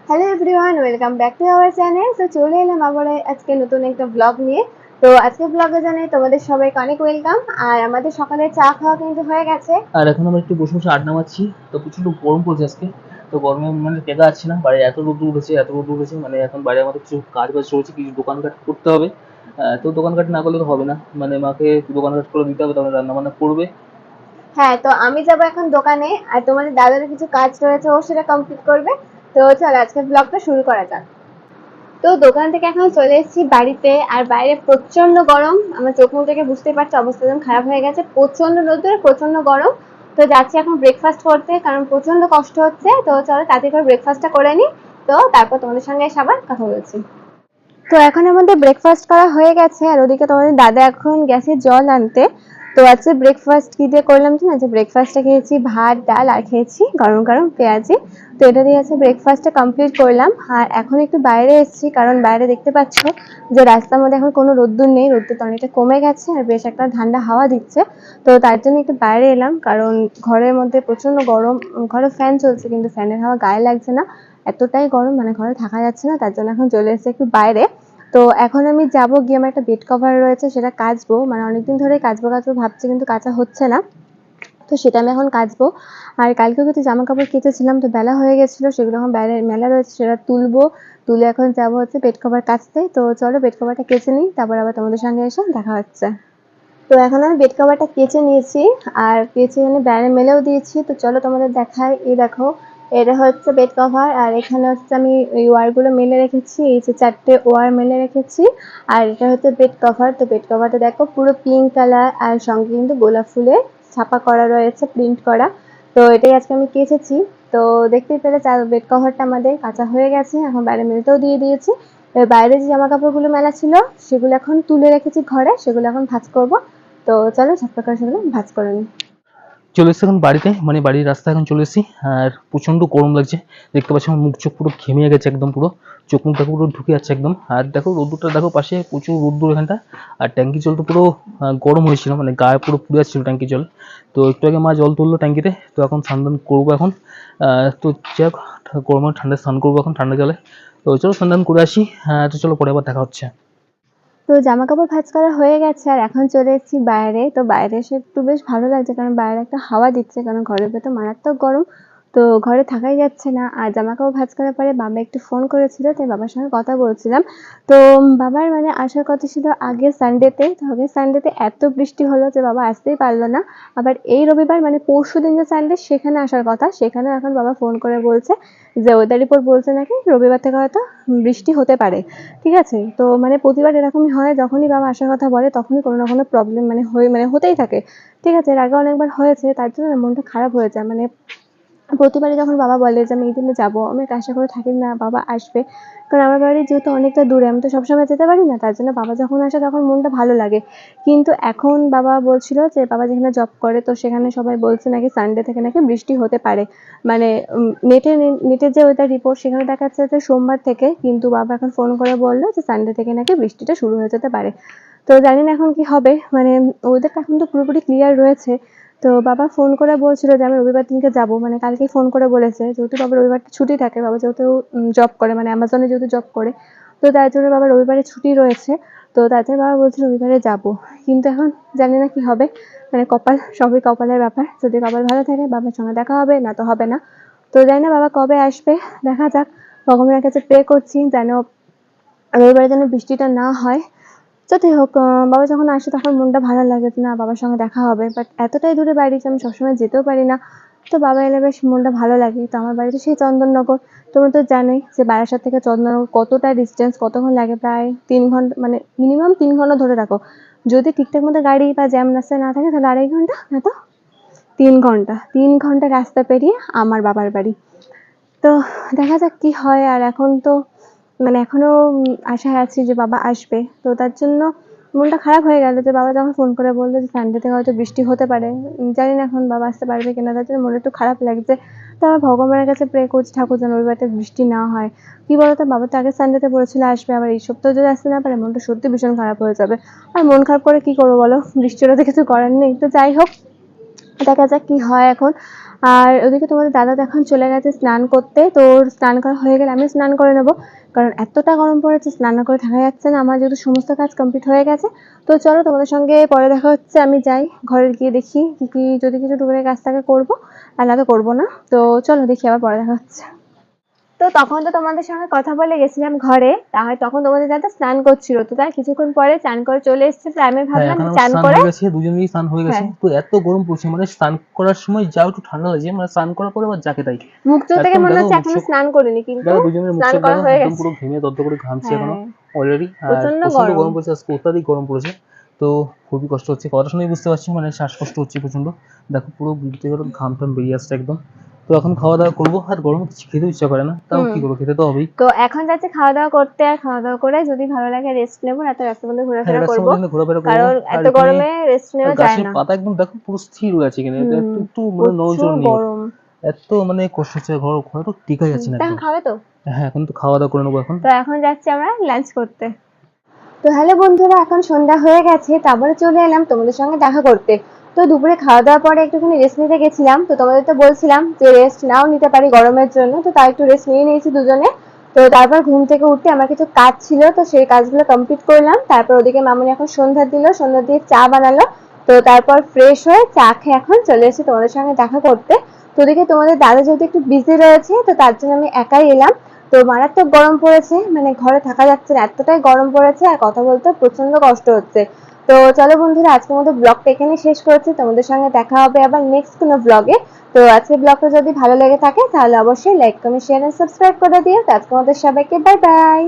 Hello everyone, welcome back to our channel. তো চলে এলাম আবার আজকে নতুন একটা ব্লগ নিয়ে। তো আজকে ব্লগে জানাই তোমাদের সবাইকে অনেক ওয়েলকাম। আর আমাদের সকালে চা খাওয়া কিন্তু হয়ে গেছে। আর এখন আমরা একটু বসে বসে আড্ডা মারছি। তো প্রচন্ড গরম পড়ছে আজকে। তো গরমে মানে টেকা যাচ্ছে না, বাইরে এত রোদ উঠেছে এত রোদ উঠেছে, মানে এখন বাইরে আমাদের কিছু কাজ বাজ চলছে, কিছু দোকানঘাট করতে হবে। তো দোকানঘাট না করলে তো হবে না, মানে মাকে দোকানঘাট করে দিতে হবে, তবে রান্না বান্না করবে। হ্যাঁ, তো আমি যাবো এখন দোকানে, আর তোমাদের দাদার কিছু কাজ রয়েছে, ও সেটা কমপ্লিট করবে। তো চল আজকে ব্লগটা শুরু করা যাক। তো দোকান থেকে এখন চলে এসেছি বাড়িতে, আর বাইরে প্রচন্ড গরম। আমার চোখ মুখ থেকে বুঝতেই পারছি অবস্থা একদম খারাপ হয়ে গেছে, প্রচন্ড রোদ্দুর, প্রচন্ড গরম। তো যাচ্ছি এখন ব্রেকফাস্ট করতে, কারণ প্রচন্ড কষ্ট হচ্ছে। তো চলো তাড়াতাড়ি করে ব্রেকফাস্টটা করে নিই। তো তারপর তোমাদের সঙ্গে এসে আবার কথা বলছি। তো এখন আমাদের ব্রেকফাস্ট করা হয়ে গেছে, আর ওদিকে তোমাদের দাদা এখন গেছে জল আনতে। তো আজকে ব্রেকফাস্ট কি দিয়ে করলাম জানো? যে ব্রেকফাস্টে খেয়েছি ভাত ডাল, আর খেয়েছি গরম গরম পেঁয়াজি। তো এটা দিয়ে আছে ব্রেকফাস্টটা কমপ্লিট করলাম। আর এখন একটু বাইরে এসেছি, কারণ বাইরে দেখতে পাচ্ছ যে রাস্তার মধ্যে এখন কোনো রোদ্দুর নেই, রোদ্দুরটা অনেকটা কমে গেছে, আর বেশ একটা ঠান্ডা হাওয়া দিচ্ছে। তো তার জন্য একটু বাইরে এলাম, কারণ ঘরের মধ্যে প্রচন্ড গরম। ঘরে ফ্যান চলছে কিন্তু ফ্যানের হাওয়া গায়ে লাগছে না, এতটাই গরম, মানে ঘরে থাকা যাচ্ছে না। তার জন্য এখন চলে এসেছি একটু বাইরে। তো এখন আমি যাবো গিয়ে, আমার একটা বেড কভার রয়েছে সেটা কাচবো, মানে অনেকদিন ধরেই কাচবো কাচবো ভাবছি, কিন্তু কাচা হচ্ছে না। তো সেটা আমি এখন কাচবো। আর কালকেও কিছু জামা কাপড় কেচেছিলাম, তো বেলা হয়ে গেছিলো, সেগুলো এখন বাইরে মেলা রয়েছে, সেটা তুলবো। তুলে এখন যাবো হচ্ছে বেড কভার কাচতে। তো চলো বেড কভারটা কেচে নিই, তারপর আবার তোমাদের সঙ্গে এসে দেখা হচ্ছে। তো এখন আমি বেড কভারটা কেচে নিয়েছি, আর কেচে এনে বাইরে মেলেও দিয়েছি। তো চলো তোমাদের দেখাই। এই দেখো, এটা হচ্ছে বেড কভার, আর এখানে হচ্ছে আমি এই ওয়ারগুলো মেলে রেখেছি, এই যে 4টে ওয়ার মেলে রেখেছি। আর এটা হচ্ছে বেড কভার। তো বেড কভারটা দেখো পুরো পিঙ্ক কালার, আর সঙ্গে কিন্তু গোলাপ ফুলে ছাপা করা রয়েছে, প্রিন্ট করা। তো এটাই আজকে আমি কেচেছি। তো দেখতেই পেলে বেড কভারটা আমাদের কাঁচা হয়ে গেছে, এখন বাইরে মেলতেও দিয়ে দিয়েছি। এবার বাইরে যে জামা কাপড়গুলো মেলা ছিল সেগুলো এখন তুলে রেখেছি ঘরে, সেগুলো এখন ভাঁজ করবো। তো চলো ঝটপট করে সেগুলো ভাঁজ করে নিই। চলে এসেছি এখন বাড়িতে, মানে বাড়ির রাস্তায় এখন চলে এসেছি। আর প্রচন্ড গরম লাগছে, দেখতে পাচ্ছি আমার মুখ চোখ পুরো ঘেমে গেছে একদম, পুরো চোখ মুখ দেখো পুরো ঢুকে যাচ্ছে একদম। আর দেখো রোদ্দুরটা দেখো, পাশে প্রচুর রোদ্দুর এখানটা। আর ট্যাঙ্কি জল তো পুরো গরম হয়েছিল, মানে গায়ে পুরো পুড়ে যাচ্ছিল ট্যাঙ্কি জল। তো একটু আগে মা জল তুললো ট্যাঙ্কিতে, তো এখন স্নান টান করবো এখন। তো যাই হোক, গরমে ঠান্ডায় স্নান করবো এখন ঠান্ডা জলে। তো চলো স্নান টান করে আসি। তো চলো পরে আবার দেখা হচ্ছে। তো জামা কাপড় ভাঁজ করা হয়ে গেছে, আর এখন চলে এসেছি বাইরে। তো বাইরে এসে একটু বেশ ভালো লাগছে, কারণ বাইরে একটা হাওয়া দিচ্ছে, কারণ ঘরের ভেতর মারাত্মক গরম। তো ঘরে থাকাই যাচ্ছে না। আর জামা কাপড় ভাঁজ করার পরে বাবা একটু ফোন করেছিল, তাই বাবার সঙ্গে কথা বলছিলাম। তো বাবার মানে আসার কথা ছিল আগের সানডেতে, তো আগের সানডেতে এত বৃষ্টি হলো যে বাবা আসতেই পারলো না। আবার এই রবিবার মানে পরশুদিন যে সানডে, সেখানে আসার কথা, সেখানেও এখন বাবা ফোন করে বলছে যে ওয়েদার রিপোর্ট বলছে নাকি রবিবার থেকে হয়তো বৃষ্টি হতে পারে। ঠিক আছে? তো মানে প্রতিবার এরকমই হয়, যখনই বাবা আসার কথা বলে তখনই কোনো না কোনো প্রবলেম মানে হতেই থাকে। ঠিক আছে? এর আগে অনেকবার হয়েছে, তার জন্য না মনটা খারাপ হয়ে যায়। মানে প্রতিবারই যখন বাবা বলে যে আমি এই দিনে যাবো, আমি আশা করে থাকি না বাবা আসবে। কারণ আমার বাড়ি যেহেতু অনেকটা দূরে, আমি তো সবসময় যেতে পারি না, তার জন্য বাবা যখন আসে তখন মনটা ভালো লাগে। কিন্তু এখন বাবা বলছিল যে বাবা যেখানে জব করে, তো সেখানে সবাই বলছে নাকি সানডে থেকে নাকি বৃষ্টি হতে পারে। মানে নেটের যে ওয়েদার রিপোর্ট সেখানে দেখাচ্ছে যে সোমবার থেকে, কিন্তু বাবা এখন ফোন করে বললো যে সানডে থেকে নাকি বৃষ্টিটা শুরু হয়ে যেতে পারে। তো জানি না এখন কি হবে, মানে ওয়েদারটা এখন তো পুরোপুরি ক্লিয়ার রয়েছে। তো বাবা ফোন করে বলছিল যে আমি রবিবার দিনকে যাবো, মানে কালকেই ফোন করে বলেছে, যেহেতু বাবা রবিবারটা ছুটি থাকে, বাবা যেহেতু জব করে, মানে অ্যামাজনে যেহেতু জব করে, তো তার জন্য বাবা রবিবারে ছুটি রয়েছে। তো তার জন্য বাবা বলছে রবিবারে যাবো। কিন্তু এখন জানি না কি হবে, মানে কপাল, সবই কপালের ব্যাপার। যদি কপাল ভালো থাকে বাবার সঙ্গে দেখা হবে, না তো হবে না। তো জানি না বাবা কবে আসবে, দেখা যাক। ভগবানের কাছে প্রে করছি যেন রবিবারে যেন বৃষ্টিটা না হয়। যতই হোক, বাবা যখন আসে তখন মনটা ভালো লাগে যে না বাবার সঙ্গে দেখা হবে, বাট এতটাই দূরে বাড়ি যে আমি সবসময় যেতেও পারি না। তো বাবা এলে বেশ মনটা ভালো লাগে। তো আমার বাড়ি তো সেই চন্দননগর, তোমরা তো জানোই যে বারাসাত থেকে চন্দননগর কতটা ডিস্টেন্স, কতক্ষণ লাগে, প্রায় 3 ঘন্টা, মানে মিনিমাম 3 ঘন্টা ধরে রাখো। যদি ঠিকঠাক মতো গাড়ি বা জ্যাম রাস্তায় না থাকে তাহলে 2.5 ঘন্টা, না তো 3 ঘন্টা, 3 ঘন্টা রাস্তা পেরিয়ে আমার বাবার বাড়ি। তো দেখা যাক কি হয়। আর এখন তো মানে এখনো আশায় আছি যে বাবা আসবে। তো তার জন্য মনটা খারাপ হয়ে গেল যে বাবা যখন ফোন করে বললো যে সানডে থেকে হয়তো বৃষ্টি হতে পারে। জানি না এখন বাবা আসতে পারবে কিনা, তার জন্য মনে একটু খারাপ লাগছে। তো আমি ভগবানের কাছে প্রে করছি ঠাকুর যেন রবিবারটা বৃষ্টি না হয়। কি বলতো, বাবা তো আগের সানডেতে বলেছিল আসবে, আবার এই সপ্তাহে যদি আসতে না পারে মনটা সত্যি ভীষণ খারাপ হয়ে যাবে। আর মন খারাপ করে কি করবো বলো, বৃষ্টি হলে তো কিছু করার নেই। তো যাই হোক, দেখা যাক কি হয় এখন। আর ওদিকে তোমাদের দাদা তো এখন চলে গেছে স্নান করতে, তো ওর স্নান করা হয়ে গেলে আমি স্নান করে নেবো, কারণ এতটা গরম পড়েছে স্নান না করে থাকা যাচ্ছে না। আমার যেহেতু সমস্ত কাজ কমপ্লিট হয়ে গেছে, তো চলো তোমাদের সঙ্গে পরে দেখা হচ্ছে। আমি যাই ঘরে গিয়ে দেখি কি কি যদি কিছু টুকরে কাজ থাকে করবো, আর না তো করবো না। তো চলো দেখি, আবার পরে দেখা হচ্ছে। তো তখন তো তোমাদের সঙ্গে কথা বলে গেছিলাম ঘরে, তাহলে তখন তোমাদের দাদা স্নান করছিল, তো তার কিছুক্ষণ পরে চান করে চলে এসেছে। তাই আমি হ্যাঁ ভাবলাম এখন যে আমার চান স্নান করে, হয়ে গেছে, দুজনেরই স্নান হয়ে গেছে। হ্যাঁ, তো এত গরম পড়ছে, মানে স্নান করার সময় যাও একটু ঠান্ডা লাগছে, মানে স্নান করার পরে আবার যাকে তাই মুখ চোখ থেকে একদম মনে দেখো হচ্ছে মুখ এখনো চোখ, স্নান করিনি, কিন্তু দেখো দুজনের মুখ স্নান চোখ করা দেখো হয়ে একদম গেছে। পুরো ঘেমে দদ্দ করে ঘামছি এখনো হ্যাঁ, অলরেডি। আর প্রচন্ড প্রচন্ড গরম। গরম পড়েছে, আজকে অত্যাধিক গরম পড়েছে। তো খুবই কষ্ট হচ্ছে, কথা শুনেই বুঝতে পারছি, মানে শ্বাসকষ্ট হচ্ছে প্রচন্ড। দেখো পুরো বুক থেকে ঘাম টাম বেরিয়ে আসছে একদম। তো এখন খাওয়া দাওয়া করবো, আর গরমে কিছু খেতেও ইচ্ছা করে না, তাও কি করবো, খেতে তো হবেই। তো এখন যাচ্ছে খাওয়া দাওয়া করতে, আর খাওয়া দাওয়া করে যদি ভালো লাগে রেস্ট নেবো, না তো রাস্তার মধ্যে হ্যাঁ ঘোরাফেরা রাস্তার করবো, মধ্যে ঘোরাফেরা করবো। কারণ আর এত এখানে গরমে রেস্ট নেওয়া যায় গাছের না। পাতা একদম দেখো পুরো স্থির হয়ে আছে এখানে, একটু একটু মানে প্রচুর নড়চড় নেই ওর। গরম। এত মানে কষ্ট হচ্ছে, ঘরে তো টিকা যাচ্ছে না তখন একদম। খাবে তো? হ্যাঁ এখন তো খাওয়া দাওয়া করে নেবো এখন। তো এখন যাচ্ছি আমরা লাঞ্চ করতে। তো হ্যালো বন্ধুরা, এখন সন্ধ্যা হয়ে গেছে, তারপরে চলে এলাম তোমাদের সঙ্গে দেখা করতে। তো দুপুরে খাওয়া দাওয়ার পরে একটুখানি রেস্ট নিতে গেছিলাম, তো তোমাদের তো বলছিলাম যে রেস্ট নাও নিতে পারি গরমের জন্য, তো তাই একটু রেস্ট নিয়ে নিয়েছি দুজনে। তো তারপর ঘুম থেকে উঠতে আমার কিছু কাজ ছিল, তো সেই কাজগুলো কমপ্লিট করলাম। তারপর ওদিকে মামুনি এখন সন্ধ্যা দিল, সন্ধ্যা দিয়ে চা বানালো। তো তারপর ফ্রেশ হয়ে চা খেয়ে এখন চলে এসেছি তোমাদের সঙ্গে দেখা করতে। তো ওদিকে তোমাদের দাদা যেহেতু একটু বিজি রয়েছে, তো তার জন্য আমি একাই এলাম। তো মারাত্মক গরম পড়েছে, মানে ঘরে থাকা যাচ্ছে না, এতটাই গরম পড়েছে, আর কথা বলতে প্রচন্ড কষ্ট হচ্ছে। তো চলো বন্ধুরা, আজকের মতো ব্লগটা এখানে শেষ করছি, তোমাদের সঙ্গে দেখা হবে আবার নেক্সট কোনো ব্লগে। তো আজকের ব্লগটা যদি ভালো লেগে থাকে তাহলে অবশ্যই like comment share and subscribe করে দিও। তো আজকের মতো সবাইকে বাই বাই।